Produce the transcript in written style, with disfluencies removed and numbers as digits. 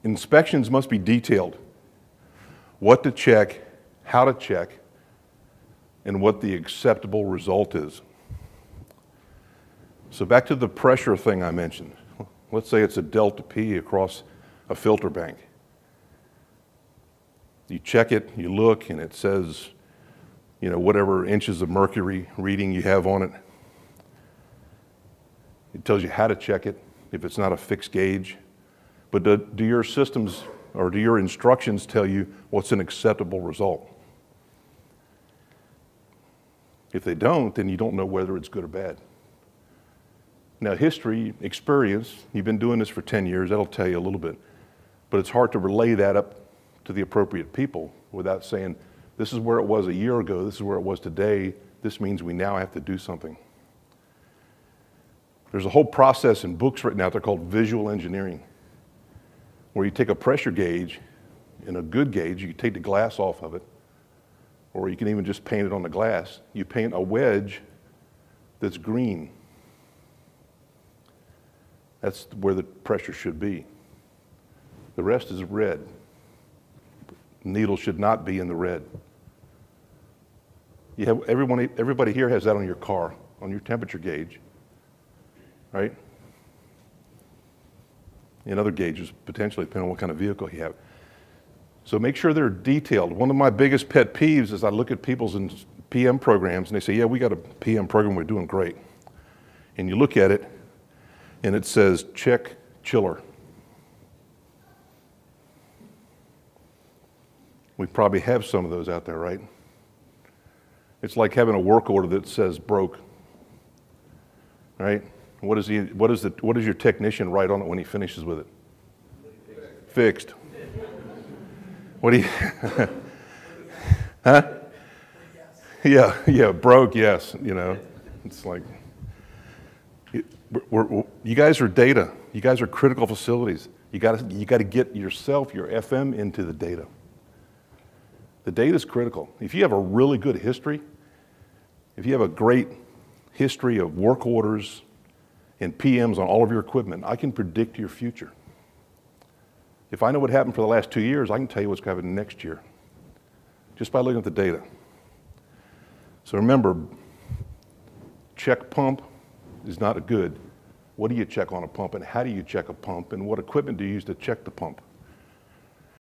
Inspections must be detailed. What to check, how to check, and what the acceptable result is. So back to the pressure thing I mentioned. Let's say it's a delta P across a filter bank. You check it, you look, and it says, you know, whatever inches of mercury reading you have on it. It tells you how to check it if it's not a fixed gauge. But do your systems or do your instructions tell you what's an acceptable result? If they don't, then you don't know whether it's good or bad. Now, history, experience, you've been doing this for 10 years, that'll tell you a little bit. But it's hard to relay that up to the appropriate people without saying, this is where it was a year ago, this is where it was today, this means we now have to do something. There's a whole process in books written out there called visual engineering, where you take a pressure gauge, and a good gauge, you can take the glass off of it, or you can even just paint it on the glass. You paint a wedge that's green. That's where the pressure should be. The rest is red. The needle should not be in the red. You have everybody here has that on your car, on your temperature gauge, right? And other gauges, potentially, depending on what kind of vehicle you have. So make sure they're detailed. One of my biggest pet peeves is I look at people's PM programs and they say, yeah, we got a PM program, we're doing great. And you look at it and it says, check chiller. We probably have some of those out there, right? It's like having a work order that says broke, right? What does your technician write on it when he finishes with it? Fixed. What do you, huh? Yeah, broke, yes, you know. It's like, you guys are data. You guys are critical facilities. You got to get yourself, your FM, into the data. The data is critical. If you have a really good history, if you have a great history of work orders and PMs on all of your equipment, I can predict your future. If I know what happened for the last 2 years, I can tell you what's going to happen next year, just by looking at the data. So remember, check pump is not good. What do you check on a pump, and how do you check a pump, and what equipment do you use to check the pump?